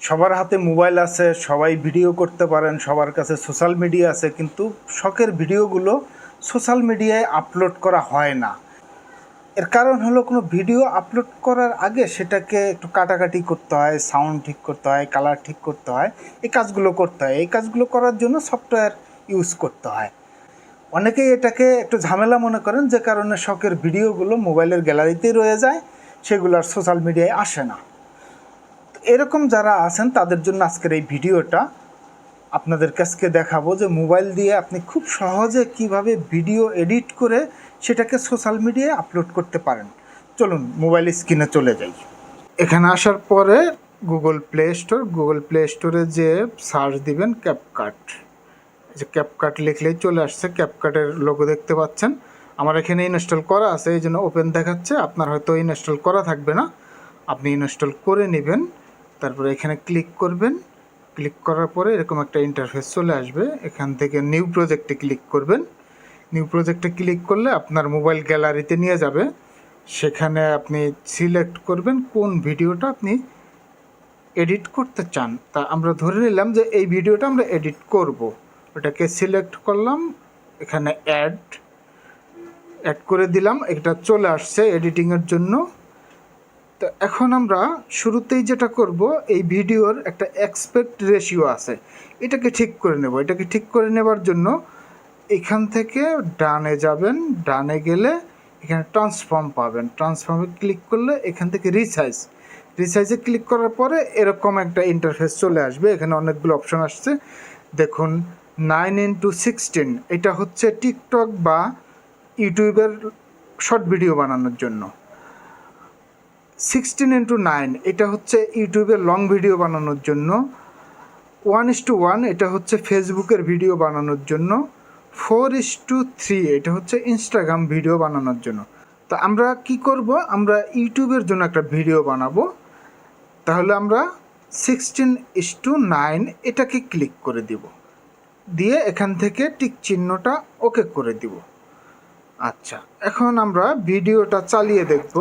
সবার হাতে মোবাইল আছে, সবাই ভিডিও করতে পারেন, সবার কাছে সোশ্যাল মিডিয়া আছে, কিন্তু শখের ভিডিওগুলো সোশ্যাল মিডিয়ায় আপলোড করা হয় না। এর কারণ হলো কোনো ভিডিও আপলোড করার আগে সেটাকে একটু কাটাকাটি করতে হয়, সাউন্ড ঠিক করতে হয়, কালার ঠিক করতে হয়, এই কাজগুলো করতে হয়। এই কাজগুলো করার জন্য সফটওয়্যার ইউজ করতে হয়। অনেকেই এটাকে একটু ঝামেলা মনে করেন, যে কারণে শখের ভিডিওগুলো মোবাইলের গ্যালারিতেই রয়ে যায়, সেগুলো আর সোশ্যাল মিডিয়ায় আসে না। এরকম যারা আছেন তাদের জন্য আজকের এই ভিডিওটা আপনাদের কাছকে দেখাবো যে মোবাইল দিয়ে আপনি খুব সহজে কিভাবে ভিডিও এডিট করে সেটাকে সোশ্যাল মিডিয়ায় আপলোড করতে পারেন। চলুন মোবাইল স্ক্রিনে চলে যাই। এখানে আসার পরে গুগল প্লে স্টোরে যে সার্চ দিবেন ক্যাপকাট, যে ক্যাপকাট লিখলেই চলে আসছে। ক্যাপকাটের লোগো দেখতে পাচ্ছেন। আমার এখানে ইনস্টল করা আছে, এই জন্য ওপেন দেখাচ্ছে। আপনার হয়তো ইনস্টল করা থাকবে না, আপনি ইনস্টল করে নেবেন। তারপরে এখানে ক্লিক করবেন। ক্লিক করার পরে এরকম একটা ইন্টারফেস চলে আসবে। এখান থেকে নিউ প্রজেক্টে ক্লিক করবেন। নিউ প্রজেক্টে ক্লিক করলে আপনার মোবাইল গ্যালারিতে নিয়ে যাবে। সেখানে আপনি সিলেক্ট করবেন কোন ভিডিওটা আপনি এডিট করতে চান। তা আমরা ধরে নিলাম যে এই ভিডিওটা আমরা এডিট করব। ওটাকে সিলেক্ট করলাম, এখানে অ্যাড করে দিলাম। এটা চলে আসছে এডিটিংয়ের জন্য। তো এখন আমরা শুরুতেই যেটা করব, এই ভিডিওর একটা অ্যাসপেক্ট রেশিও আছে, এটাকে ঠিক করে নেব। এটাকে ঠিক করে নেবার জন্য এখান থেকে ডানে যাবেন। ডানে গেলে এখানে ট্রান্সফর্ম পাবেন। ট্রান্সফর্মে ক্লিক করলে এখান থেকে রিসাইজে ক্লিক করার পরে এরকম একটা ইন্টারফেস চলে আসবে। এখানে অনেকগুলো অপশন আসছে, দেখুন 9:16। এটা হচ্ছে টিকটক বা ইউটিউবের শর্ট ভিডিও বানানোর জন্য। 16:9 এটা হচ্ছে ইউটিউবের লং ভিডিও বানানোর জন্য। 1:1 এটা হচ্ছে ফেসবুকের ভিডিও বানানোর জন্য। 4:3 এটা হচ্ছে ইনস্টাগ্রাম ভিডিও বানানোর জন্য। তো আমরা কি করব, আমরা ইউটিউবের জন্য একটা ভিডিও বানাবো। তাহলে আমরা 16:9 এটাকে ক্লিক করে দিব, দিয়ে এখান থেকে টিক চিহ্নটা ওকে করে দিব। আচ্ছা, এখন আমরা ভিডিওটা চালিয়ে দেখব।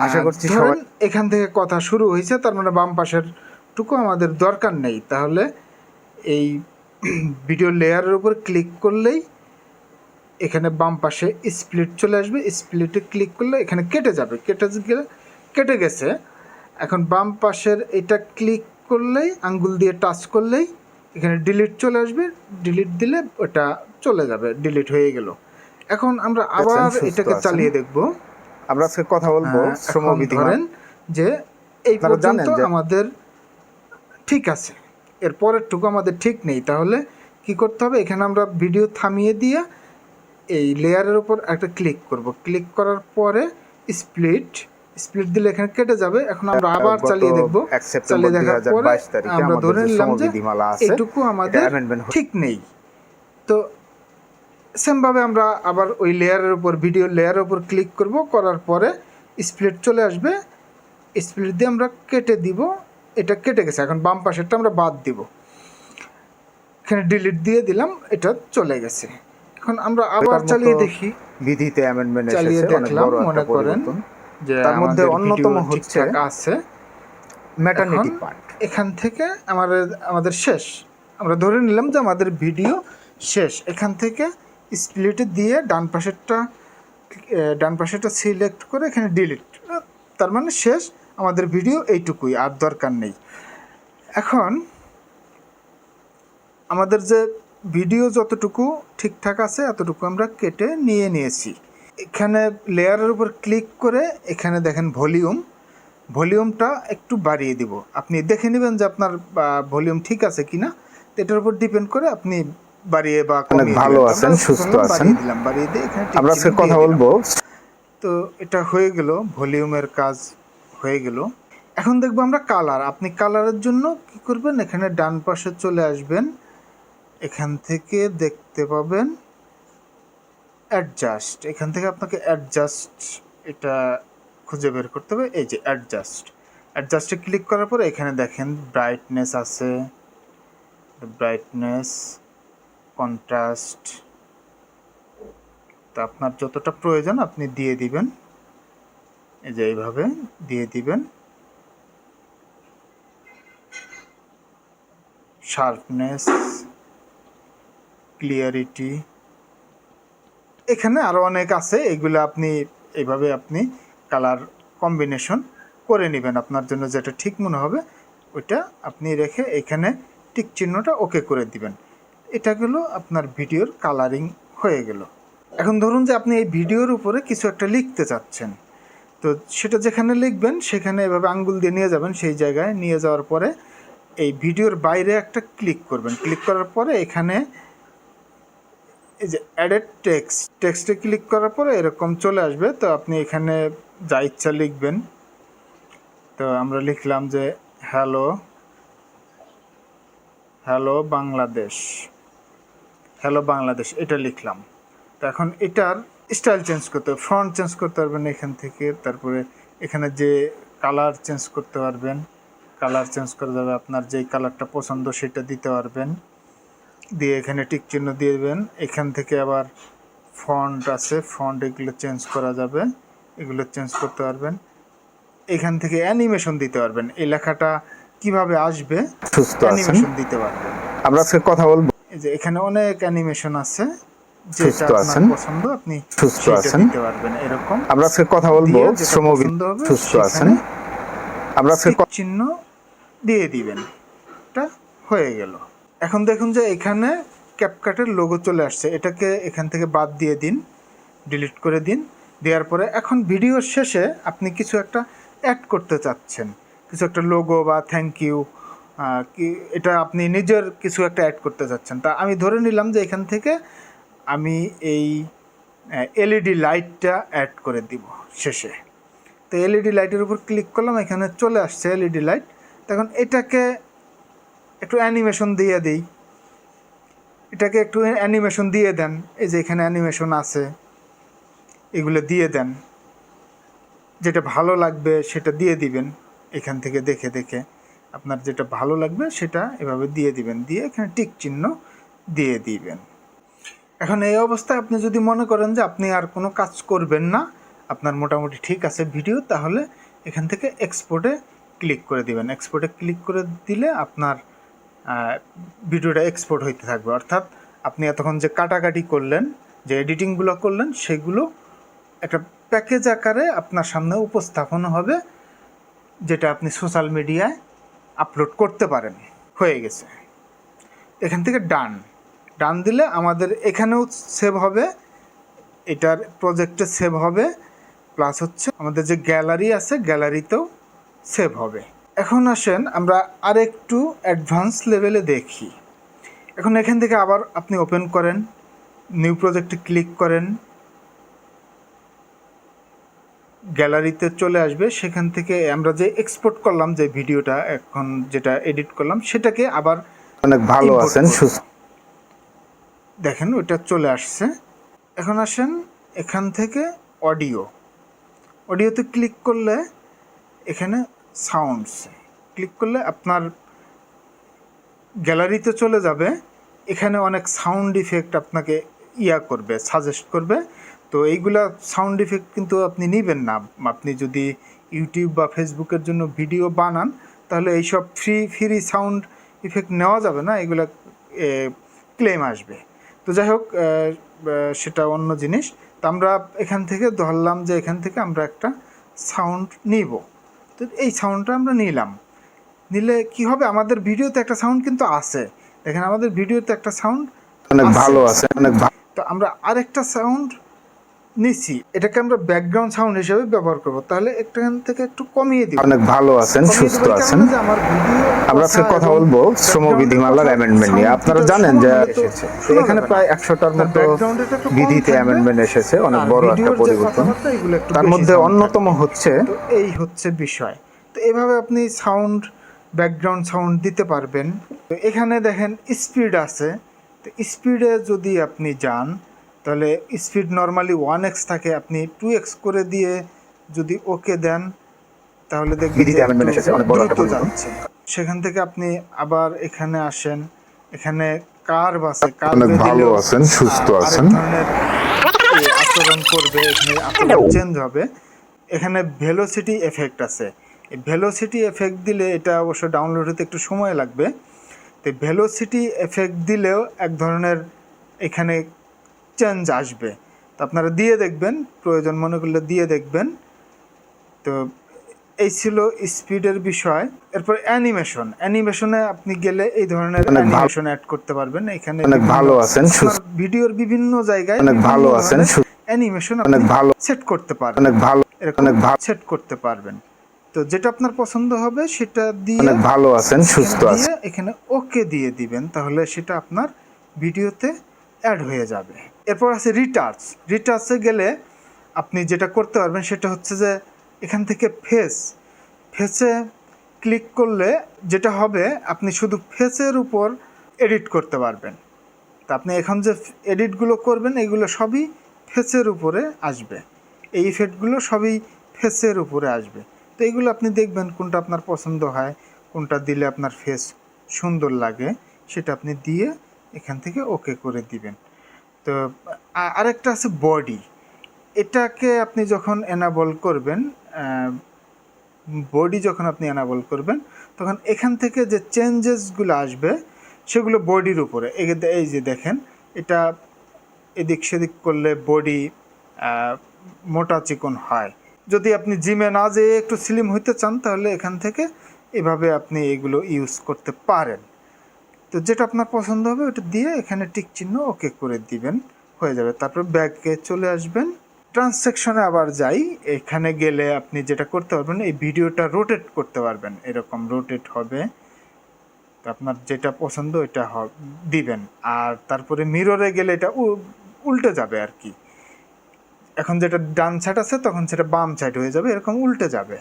আশা করছি সবাই এখান থেকে কথা শুরু হয়েছে, তার মানে বাম পাশের টুকু আমাদের দরকার নেই। তাহলে এই ভিডিও লেয়ারের উপর ক্লিক করলেই এখানে বাম পাশে স্প্লিট চলে আসবে। স্প্লিটে ক্লিক করলে এখানে কেটে যাবে, কেটে গেছে। এখন বাম পাশের এটা ক্লিক করলেই, আঙ্গুল দিয়ে টাচ করলেই এখানে ডিলিট চলে আসবে। ডিলিট দিলে ওটা চলে যাবে, ডিলিট হয়ে গেল। এখন আমরা আবার এটাকে চালিয়ে দেখব। আমরা আজকে কথা বলবো ধরেন যে এই পর্যন্ত আমাদের ঠিক আছে, এর পরেরটুকু আমাদের ঠিক নেই। তাহলে কি করতে হবে, এখানে আমরা ভিডিও থামিয়ে দিয়ে এই লেয়ারের উপর একটা ক্লিক করব। ক্লিক করার পরে স্প্লিট দিলে এখানে কেটে যাবে। এখন আমরা আবার চালিয়ে দেখব। চালিয়ে দেখার পরে আমরা ধরে নিলাম যে এইটুকু আমাদের ঠিক নেই। তো সেমভাবে আমরা আবার ওই লেয়ারের উপর, ভিডিও লেয়ারের উপর ক্লিক করব। করার পরে স্প্লিট চলে আসবে। স্প্লিট দিয়ে আমরা কেটে দিব। এটা কেটে গেছে। এখন বাম পাশেরটা আমরা বাদ দিব, এখানে ডিলিট দিয়ে দিলাম, এটা চলে গেছে। এখন আমরা আবার চালিয়ে দেখি। বিধিতে অ্যামেন্ডমেন্ট চালিয়ে দেখলাম, মনে করেন যে তার মধ্যে অন্যতম হচ্ছে আছে ম্যাটারনিটি পার্ট। এখান থেকে আমাদের শেষ। আমরা ধরে নিলাম যে আমাদের ভিডিও শেষ। এখান থেকে স্প্লিট দিয়ে ডান পাশেরটা সিলেক্ট করে এখানে ডিলিট, তার মানে শেষ। আমাদের ভিডিও এইটুকুই, আর দরকার নেই। এখন আমাদের যে ভিডিও যতটুকু ঠিকঠাক আছে এতটুকু আমরা কেটে নিয়েছি। এখানে লেয়ারের উপর ক্লিক করে এখানে দেখেন ভলিউমটা একটু বাড়িয়ে দিব। আপনি দেখে নেবেন যে আপনার ভলিউম ঠিক আছে কিনা। এটার উপর ডিপেন্ড করে আপনি বাড়িয়ে বা কমিয়ে দিবেন। ভালো আছেন, সুস্থ আছেন, বাড়িয়ে দিয়ে এখানে আমরা আজকে কথা বলবো। তো এটা হয়ে গেল, ভলিউমের কাজ হয়ে গেল। এখন দেখবো আমরা কালার। আপনি কালারের জন্য কি করবেন, এখানে ডান পাশে চলে আসবেন। এখান থেকে দেখতে পাবেন অ্যাডজাস্ট। এখান থেকে আপনাকে অ্যাডজাস্ট এটা খুঁজে বের করতে হবে। এই যে অ্যাডজাস্টে ক্লিক করার পরে এখানে দেখেন ব্রাইটনেস আছে, ব্রাইটনেস, কন্ট্রাস্ট। তা আপনার যতটা প্রয়োজন আপনি দিয়ে দিবেন। এই যে এইভাবে দিয়ে দিবেন। শার্পনেস, ক্লিয়ারিটি, এখানে আরও অনেক আছে। এগুলো আপনি এইভাবে আপনি কালার কম্বিনেশন করে নেবেন, আপনার জন্য যেটা ঠিক মনে হবে ওইটা আপনি রেখে এখানে টিক চিহ্নটা ওকে করে দিবেন। এটা গেলো আপনার ভিডিওর কালারিং হয়ে গেল। এখন ধরুন যে আপনি এই ভিডিওর উপরে কিছু একটা লিখতে চাচ্ছেন, তো সেটা যেখানে লিখবেন সেখানে এভাবে আঙ্গুল দিয়ে নিয়ে যাবেন, সেই জায়গায় নিয়ে যাওয়ার পরে এই ভিডিওর বাইরে একটা ক্লিক করবেন। ক্লিক করার পরে এখানে এই যে অ্যাডেড টেক্সটে ক্লিক করার পরে এরকম চলে আসবে। তো আপনি এখানে যা ইচ্ছা লিখবেন। তো আমরা লিখলাম যে হ্যালো বাংলাদেশ, এটা লিখলাম। তো এখন এটার স্টাইল চেঞ্জ করতে হবে, ফন্ট চেঞ্জ করতে পারবেন এখান থেকে, তারপরে এখানে যে কালার চেঞ্জ করতে পারবেন, কালার চেঞ্জ করা যাবে, আপনার যেই কালারটা পছন্দ সেটা দিতে পারবেন, দিয়ে এখানে টিক চিহ্ন দিয়ে দেবেন। এখান থেকে আবার ফন্ট আছে, ফন্ট এগুলো চেঞ্জ করা যাবে, এগুলো চেঞ্জ করতে পারবেন। এখান থেকে অ্যানিমেশন দিতে পারবেন, এই লেখাটা কিভাবে আসবে অ্যানিমেশন দিতে পারবেন। আমরা আজকে কথা বলবো, এই যে এখানে অনেক অ্যানিমেশন আছে, যেটা আপনার পছন্দ আপনি সেটা দিতে পারবেন। এরকম আমরা আজকে কথা বলবো পছন্দ হবে সুস্থ আছেন, আমরা আজকে চিহ্ন দিয়ে দিবেন। এটা হয়ে গেল। এখন দেখুন যে এখানে ক্যাপকাটের লোগো চলে আসছে, এটাকে এখান থেকে বাদ দিয়ে দিন, ডিলিট করে দিন। দেওয়ার পরে এখন ভিডিওর শেষে আপনি কিছু একটা অ্যাড করতে চাচ্ছেন, কিছু একটা লোগো বা থ্যাংক ইউ, কি এটা আপনি নিজের কিছু একটা অ্যাড করতে চাচ্ছেন। তা আমি ধরে নিলাম যে এখান থেকে আমি এই এলইডি লাইটটা অ্যাড করে দিব শেষে। তো এলইডি লাইটের উপর ক্লিক করলাম, এখানে চলে আসছে এলইডি লাইট। তখন এটাকে একটু অ্যানিমেশন দিয়ে দিই, এটাকে একটু অ্যানিমেশন দিয়ে দেন। এই যে এখানে অ্যানিমেশন আছে, এগুলো দিয়ে দেন, যেটা ভালো লাগবে সেটা দিয়ে দিবেন। এখান থেকে দেখে দেখে আপনার যেটা ভালো লাগবে সেটা এভাবে দিয়ে দিবেন, দিয়ে এখানে টিক চিহ্ন দিয়ে দিবেন। এখন এই অবস্থায় আপনি যদি মনে করেন যে আপনি আর কোনো কাজ করবেন না, আপনার মোটামুটি ঠিক আছে ভিডিও, তাহলে এখান থেকে এক্সপোর্টে ক্লিক করে দিবেন। এক্সপোর্টে ক্লিক করে দিলে আপনার ভিডিওটা এক্সপোর্ট হইতে থাকবে। অর্থাৎ আপনি এতক্ষণ যে কাটাকাটি করলেন, যে এডিটিংগুলো করলেন, সেগুলো একটা প্যাকেজ আকারে আপনার সামনে উপস্থাপন হবে, যেটা আপনি সোশ্যাল মিডিয়ায় আপলোড করতে পারেন। হয়ে গেছে। এখান থেকে ডান দিলে আমাদের এখানেও সেভ হবে, এটার প্রজেক্টে সেভ হবে, প্লাস হচ্ছে আমাদের যে গ্যালারি আছে গ্যালারিতেও সেভ হবে। এখন আসেন আমরা আরেকটু অ্যাডভান্স লেভেলে দেখি। এখন এখান থেকে আবার আপনি ওপেন করেন, নিউ প্রজেক্টে ক্লিক করেন, গ্যালারিতে চলে আসবে। সেখান থেকে আমরা যে এক্সপোর্ট করলাম যে ভিডিওটা, এখন যেটা এডিট করলাম, সেটাকে আবার অনেক ভালো আছেন, দেখেন ওইটা চলে আসছে। এখন আসেন এখান থেকে অডিওতে ক্লিক করলে এখানে সাউন্ডস ক্লিক করলে আপনার গ্যালারিতে চলে যাবে। এখানে অনেক সাউন্ড ইফেক্ট আপনাকে করবে, সাজেস্ট করবে। তো এইগুলা সাউন্ড ইফেক্ট কিন্তু আপনি নেবেন না। আপনি যদি ইউটিউব বা ফেসবুকের জন্য ভিডিও বানান, তাহলে এইসব ফ্রি সাউন্ড ইফেক্ট নেওয়া যাবে না, এগুলো ক্লেম আসবে। তো যাই হোক, সেটা অন্য জিনিস। তো আমরা এখান থেকে ধরলাম যে এখান থেকে আমরা একটা সাউন্ড নিব। তো এই সাউন্ডটা আমরা নিলে কি হবে, আমাদের ভিডিওতে একটা সাউন্ড কিন্তু আছে। দেখেন আমাদের ভিডিওতে একটা সাউন্ড অনেক ভালো আছে, অনেক ভালো। তো আমরা আরেকটা সাউন্ড নিচ্ছি, এটাকে আমরা ব্যাকগ্রাউন্ড সাউন্ড হিসেবে ব্যবহার করব। তাহলে এখান থেকে একটু কমিয়ে দিব। অনেক ভালো আছেন, সুস্থ আছেন। আমরা আজকে কথা বলবো শ্রমবিধিমালার অ্যামেন্ডমেন্ট নিয়ে। আপনারা জানেন যে এখানে প্রায় 100টার মতো বিধিতে অ্যামেন্ডমেন্ট এসেছে, অনেক বড় একটা পরিবর্তন। তার মধ্যে অন্যতম হচ্ছে, তো এই হচ্ছে বিষয়। তো এভাবে আপনি ব্যাকগ্রাউন্ড সাউন্ড দিতে পারবেন। তো এখানে দেখেন স্পিড আছে, তো স্পিডে যদি আপনি যান, তাহলে স্পিড নর্মালি 1x থাকে, আপনি 2x করে দিয়ে যদি ওকে দেন, তাহলে দেখবেন দ্রুত যাচ্ছে। সেখান থেকে আপনি আবার এখানে আসেন, এখানে কার্ভ আছে, অনেক ভালো আছেন, সুস্থ আছেন, আচরণ করবে, এখানে আচরণ চেঞ্জ হবে। এখানে ভেলোসিটি এফেক্ট আছে, এই ভেলোসিটি এফেক্ট দিলে এটা অবশ্য ডাউনলোড হতে একটু সময় লাগবে। তো তো ভেলোসিটি এফেক্ট দিলেও এক ধরনের এখানে চেঞ্জ আসবে। তো আপনারা দিয়ে দেখবেন, প্রয়োজন মনে করলে দিয়ে দেখবেন। তো এই ছিল স্পিডের বিষয়। এরপর অ্যানিমেশনে আপনি গেলে এই ধরনের অ্যানিমেশন অ্যাড করতে পারবেন। এখানে অনেক ভালো আছেন, ভিডিওর বিভিন্ন জায়গায় অনেক ভালো আছেন, অ্যানিমেশন অনেক ভালো সেট করতে পারবেন, অনেক ভালো এরকম সেট করতে পারবেন। তো যেটা আপনার পছন্দ হবে সেটা দিয়ে অনেক ভালো আছেন, সুস্থ আছেন, এখানে ওকে দিয়ে দিবেন, তাহলে সেটা আপনার ভিডিওতে অ্যাড হয়ে যাবে। এরপর আছে রিটার্চে গেলে আপনি যেটা করতে পারবেন সেটা হচ্ছে যে এখান থেকে ফেসে ক্লিক করলে যেটা হবে, আপনি শুধু ফেসের উপর এডিট করতে পারবেন। তা আপনি এখন যে এডিটগুলো করবেন এগুলো সবই ফেসের উপরে আসবে, এই ইফেক্টগুলো সবই ফেসের উপরে আসবে। তো এইগুলো আপনি দেখবেন কোনটা আপনার পছন্দ হয়, কোনটা দিলে আপনার ফেস সুন্দর লাগে, সেটা আপনি দিয়ে এখান থেকে ওকে করে দিবেন। তো আরেকটা আছে বডি। এটাকে আপনি যখন এনাবল করবেন, তখন এখান থেকে যে চেঞ্জেসগুলো আসবে সেগুলো বডির উপরে। এই যে দেখেন, এটা এদিক সেদিক করলে বডি মোটা চিকন হয়। যদি আপনি জিমে না যেয়ে একটু স্লিম হইতে চান তাহলে এখান থেকে এভাবে আপনি এগুলো ইউজ করতে পারেন। তো যেটা আপনার পছন্দ হবে ওটা দিয়ে এখানে টিক চিহ্ন ওকে করে দিবেন, হয়ে যাবে। তারপর ব্যাকে চলে আসবেন, ট্রান্সেকশনে আবার যাই। এখানে গেলে আপনি যেটা করতে পারবেন, এই ভিডিওটা রোটেট করতে পারবেন, এরকম রোটেট হবে। তো আপনার যেটা পছন্দ ওইটা দিবেন। আর তারপরে মিররে গেলে এটা উল্টে যাবে আর কি। এখন যেটা ডান সাইড আছে তখন সেটা বাম সাইড হয়ে যাবে, এরকম উল্টে যাবে।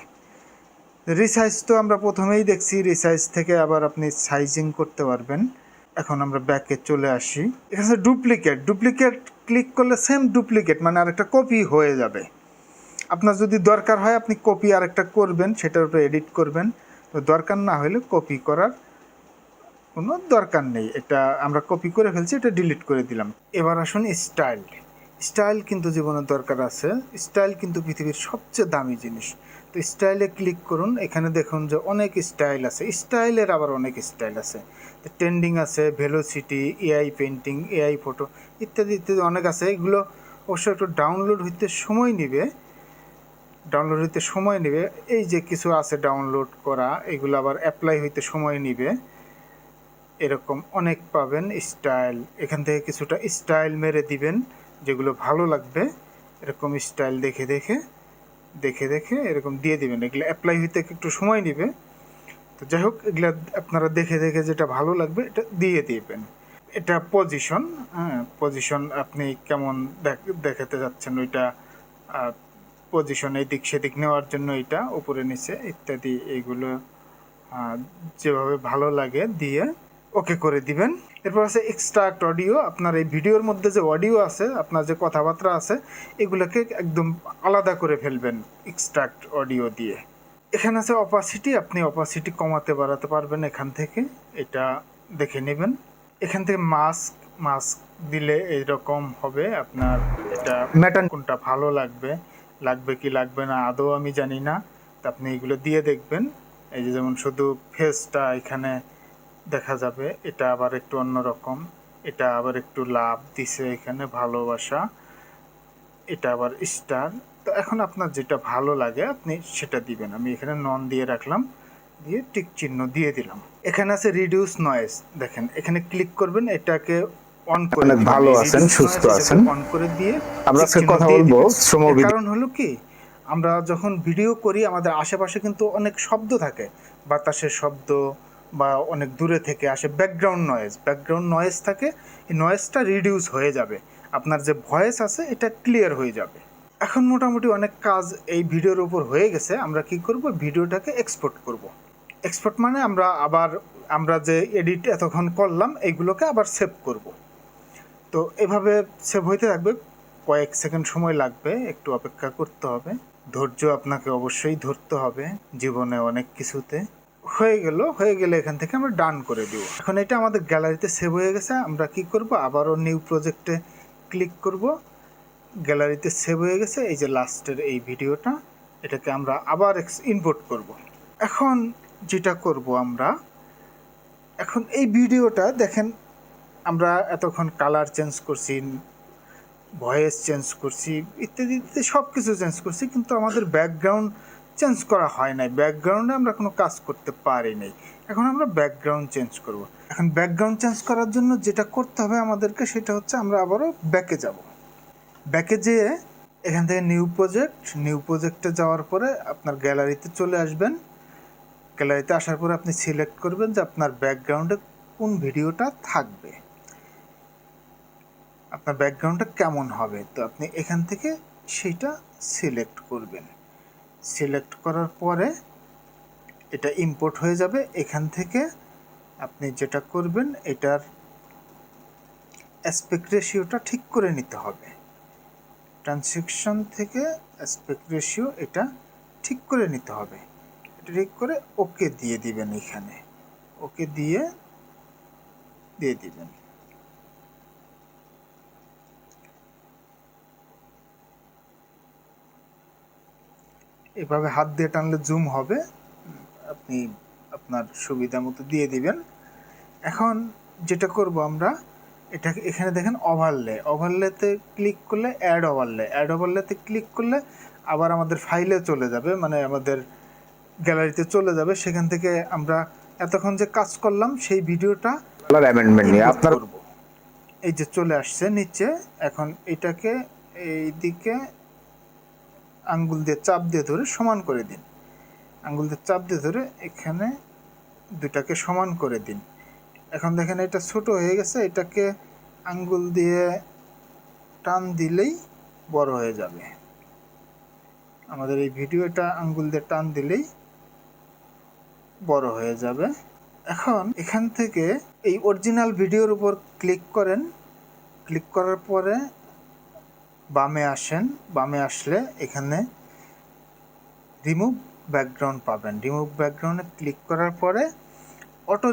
রিসাইজ তো আমরা প্রথমেই দেখছি, রিসাইজ থেকে আবার আপনি সাইজিং করতে পারবেন। এখন আমরা ব্যাকে চলে আসি, এখানে ডুপ্লিকেট ক্লিক করলে সেম ডুপ্লিকেট মানে আরেকটা কপি হয়ে যাবে। আপনার যদি দরকার হয় আপনি কপি আরেকটা করবেন, সেটার উপরে এডিট করবেন। তো দরকার না হলে কপি করার কোনো দরকার নেই, এটা আমরা কপি করে ফেলছি, এটা ডিলিট করে দিলাম। এবার আসুন স্টাইল কিন্তু জীবনের দরকার আছে, স্টাইল কিন্তু পৃথিবীর সবচেয়ে দামি জিনিস। তো স্টাইলে ক্লিক করুন, এখানে দেখুন যে অনেক স্টাইল আছে, স্টাইলের আবার অনেক স্টাইল আছে। তো ট্রেন্ডিং আছে, velocity, AI painting, AI photo ইত্যাদি ইত্যাদি অনেক আছে। এগুলো অবশ্য একটু ডাউনলোড হইতে সময় নেবে। এই যে কিছু আছে ডাউনলোড করা, এগুলো আবার অ্যাপ্লাই হইতে সময় নেবে। এরকম অনেক পাবেন স্টাইল, এখান থেকে কিছুটা স্টাইল মেরে দিবেন যেগুলো ভালো লাগবে। এরকম স্টাইল দেখে দেখে এরকম দিয়ে দিবেন, এগুলো অ্যাপ্লাই হইতে একটু সময় নেবে। তো যাই হোক, এগুলো আপনারা দেখে যেটা ভালো লাগবে এটা দিয়ে দিবেন। এটা পজিশন আপনি কেমন দেখাতে যাচ্ছেন ওইটা, পজিশন এদিক সেদিক নেওয়ার জন্য এটা উপরে নিচে ইত্যাদি, এইগুলো যেভাবে ভালো লাগে দিয়ে ওকে করে দিবেন। এরপর আছে এক্সট্রাক্ট অডিও। আপনার এই ভিডিওর মধ্যে যে অডিও আছে, আপনার যে কথাবার্তা আছে, এগুলোকে একদম আলাদা করে ফেলবেন এক্সট্রাক্ট অডিও দিয়ে। এখানে আছে অপাসিটি, আপনি অপাসিটি কমাতে বাড়াতে পারবেন এখান থেকে, এটা দেখে নেবেন। এখান থেকে মাস্ক দিলে এইরকম হবে আপনার, এটা কোনটা ভালো লাগবে কি লাগবে না আদৌ আমি জানি না। তো আপনি এগুলো দিয়ে দেখবেন। এই যে যেমন শুধু ফেসটা এখানে দেখা যাবে, এটা আবার একটু অন্যরকম, এটা আবার একটু লাভ দিছে এখানে, ভালোবাসা, এটা আবার স্টার। তো এখন আপনার যেটা ভালো লাগে আপনি সেটা দিবেন। আমি এখানে নন দিয়ে রাখলাম, দিয়ে টিক চিহ্ন দিয়ে দিলাম। এখানে আছে রিডিউস নয়েজ, দেখেন এখানে ক্লিক করবেন, এটাকে অন করে অনেক ভালো আছেন, সুস্থ আছেন, অন করে দিয়ে আমরা আজকে কথা বলবো শ্রমবিধি। কারণ হলো কি, আমরা যখন ভিডিও করি আমাদের আশেপাশে কিন্তু অনেক শব্দ থাকে, বাতাসের শব্দ বা অনেক দূরে থেকে আসে ব্যাকগ্রাউন্ড নয়েজ থাকে। এই নয়েজটা রিডিউস হয়ে যাবে, আপনার যে ভয়েস আছে এটা ক্লিয়ার হয়ে যাবে। এখন মোটামুটি অনেক কাজ এই ভিডিওর উপর হয়ে গেছে। আমরা কি করব, ভিডিওটাকে এক্সপোর্ট মানে আমরা যে এডিট এতক্ষণ করলাম এইগুলোকে আবার সেভ করব। তো এভাবে সেভ হইতে থাকবে, কয়েক সেকেন্ড সময় লাগবে, একটু অপেক্ষা করতে হবে, ধৈর্য আপনাকে অবশ্যই ধরতে হবে জীবনে অনেক কিছুতে। হয়ে গেলে এখান থেকে আমরা ডান করে দিব। এখন এটা আমাদের গ্যালারিতে সেভ হয়ে গেছে। আমরা কি করব, আবারও নিউ প্রজেক্টে ক্লিক করব, গ্যালারিতে সেভ হয়ে গেছে। এই যে লাস্টের এই ভিডিওটা, এটাকে আমরা আবার ইম্পোর্ট করব। এখন যেটা করব, আমরা এখন এই ভিডিওটা দেখেন, আমরা এতক্ষণ কালার চেঞ্জ করছি, ভয়েস চেঞ্জ করছি, ইত্যাদি ইত্যাদি সব কিছু চেঞ্জ করছি, কিন্তু আমাদের ব্যাকগ্রাউন্ড চেঞ্জ করা হয় নাই। ব্যাকগ্রাউন্ডে আমরা কোনো কাজ করতে পারি নাই। এখন আমরা ব্যাকগ্রাউন্ড চেঞ্জ করব। এখন ব্যাকগ্রাউন্ড চেঞ্জ করার জন্য যেটা করতে হবে আমাদেরকে, সেটা হচ্ছে আমরা আবারও ব্যাকে যাব। ব্যাকে যেয়ে এখান থেকে নিউ প্রজেক্টে যাওয়ার পরে আপনার গ্যালারিতে চলে আসবেন। গ্যালারিতে আসার পরে আপনি সিলেক্ট করবেন যে আপনার ব্যাকগ্রাউন্ডে কোন ভিডিওটা থাকবে, আপনার ব্যাকগ্রাউন্ডটা কেমন হবে। তো আপনি এখান থেকে সেইটা সিলেক্ট করবেন। সিলেক্ট করার পরে এটা ইম্পোর্ট হয়ে যাবে। এখান থেকে আপনি যেটা করবেন, এটার অ্যাসপেক্ট রেশিওটা ঠিক করে নিতে হবে। ট্রান্সেকশন থেকে অ্যাসপেক্ট রেশিও এটা ঠিক করে নিতে হবে। এটা ঠিক করে ওকে দিয়ে দিবেন। এখানে ওকে দিয়ে দিবেন। এভাবে হাত দিয়ে টানলে জুম হবে, আপনি আপনার সুবিধা মতো দিয়ে দিবেন। এখন যেটা করব আমরা, এটাকে এখানে দেখেন ওভারলেতে ক্লিক করলে অ্যাড ওভারলেতে ক্লিক করলে আবার আমাদের ফাইলে চলে যাবে, মানে আমাদের গ্যালারিতে চলে যাবে। সেখান থেকে আমরা এতক্ষণ যে কাজ করলাম সেই ভিডিওটা অ্যামেন্ডমেন্ট নিয়ে আপনার করব। এই যে চলে আসছে নিচে। এখন এটাকে এইদিকে আঙ্গুল দিয়ে চাপ দিয়ে ধরে সমান করে দিন। আঙ্গুল দিয়ে চাপ দিয়ে ধরে এখানে দুটাকে সমান করে দিন। এখন দেখেন এটা ছোট হয়ে গেছে, এটাকে আঙ্গুল দিয়ে টান দিলেই বড় হয়ে যাবে। আমাদের এই ভিডিওটা আঙ্গুল দিয়ে টান দিলেই বড় হয়ে যাবে। এখন এখান থেকে এই অরিজিনাল ভিডিওর উপর ক্লিক করেন। ক্লিক করার পরে বামে আসেন। বামে আসলে এখানে রিমুভ ব্যাকগ্রাউন্ড পাবেন। রিমুভ ব্যাকগ্রাউন্ডে ক্লিক করার পরে অটো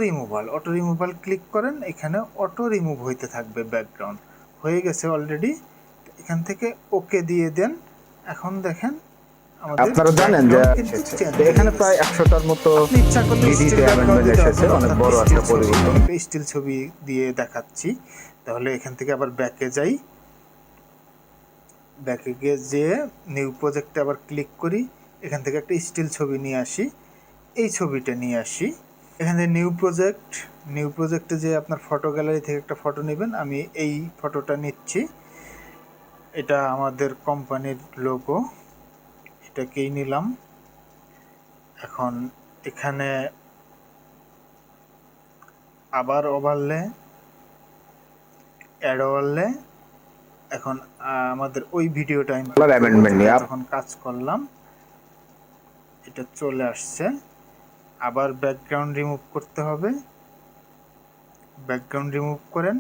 রিমুভাল ক্লিক করেন। এখানে অটো রিমুভ হইতে থাকবে। ব্যাকগ্রাউন্ড হয়ে গেছে অলরেডি। এখান থেকে ওকে দিয়ে দেন। এখন দেখেন আপনারা জানেন যে এখানে প্রায় 100টার মতো ভিডিওতে অ্যামেন্ডমেন্ট এসেছে, অনেক বড় একটা পরিবর্তন। স্টিল ছবি দিয়ে দেখাচ্ছি। তাহলে এখান থেকে আবার ব্যাকে যাই। ব্যাকে গিয়ে যেয়ে নিউ প্রজেক্টে আবার ক্লিক করি। এখান থেকে একটা স্টিল ছবি নিয়ে আসি, এই ছবিটা নিয়ে আসি। এখানে নিউ প্রজেক্টে যে আপনার ফটো গ্যালারি থেকে একটা ফটো নেবেন। আমি এই ফটোটা নিচ্ছি। এটা আমাদের কোম্পানির লোগো, এটাকেই নিলাম। এখন এখানে আবার অ্যাড ওভারলে। এখন আমাদের ওই ভিডিওটা আমি যখন কাজ করলাম এটা চলে আসছে। আবার ব্যাকগ্রাউন্ড রিমুভ করতে হবে। ব্যাকগ্রাউন্ড রিমুভ করেন,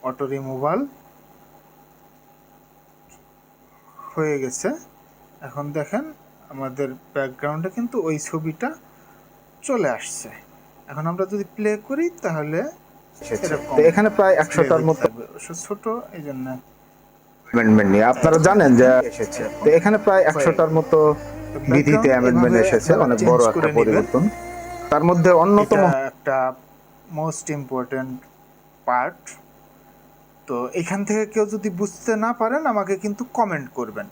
অটো রিমুভাল হয়ে গেছে। এখন দেখেন আমাদের ব্যাকগ্রাউন্ডে কিন্তু ওই ছবিটা চলে আসছে। এখন আমরা যদি প্লে করি তাহলে এখানে প্রায় 100টার মতো ছোট, এই জন্য অ্যামেন্ডমেন্ট নিয়ে আপনারা জানেন যে এসেছে। তো এখানে প্রায় 100টার মতো বিধিতে অ্যামেন্ডমেন্ট এসেছে, অনেক বড় একটা পরিবর্তন। তার মধ্যে অন্যতম একটা মোস্ট ইম্পর্টেন্ট পার্ট। তো এখান থেকে কেউ যদি বুঝতে না পারেন আমাকে কিন্তু কমেন্ট করবেন।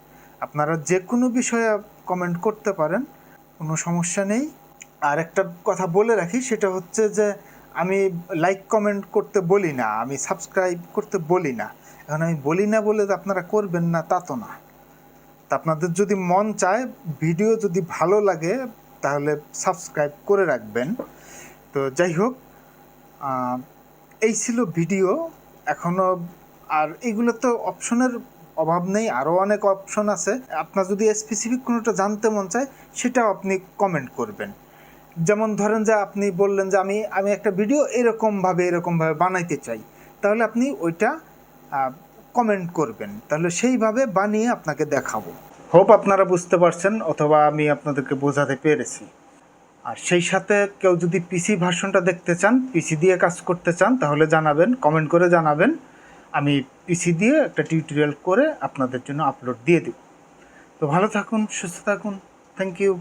আপনারা যে কোনো বিষয়ে কমেন্ট করতে পারেন, কোনো সমস্যা নেই। আর একটা কথা বলে রাখি, সেটা হচ্ছে যে আমি লাইক কমেন্ট করতে বলি না, আমি সাবস্ক্রাইব করতে বলি না। এখন আমি বলি না বলে আপনারা করবেন না তা তো না। তা আপনাদের যদি মন চায়, ভিডিও যদি ভালো লাগে, তাহলে সাবস্ক্রাইব করে রাখবেন। তো যাই হোক, এই ছিল ভিডিও। এখনও আর এগুলো তো অপশনের অভাব নেই, আরও অনেক অপশন আছে। আপনার যদি স্পেসিফিক কোনোটা জানতে মন চায় সেটাও আপনি কমেন্ট করবেন। যেমন ধরেন যে আপনি বললেন যে আমি একটা ভিডিও এরকমভাবে বানাইতে চাই, তাহলে আপনি ওইটা কমেন্ট করবেন, তাহলে সেইভাবে বানিয়ে আপনাকে দেখাবো। হোপ আপনারা বুঝতে পারছেন, অথবা আমি আপনাদেরকে বোঝাতে পেরেছি। আর সেই সাথে কেউ যদি পিসি ভার্সনটা দেখতে চান, পিসি দিয়ে কাজ করতে চান, তাহলে জানাবেন, কমেন্ট করে জানাবেন। আমি পিসি দিয়ে একটা টিউটোরিয়াল করে আপনাদের জন্য আপলোড দিয়ে দেব। তো ভালো থাকুন, সুস্থ থাকুন। Thank you.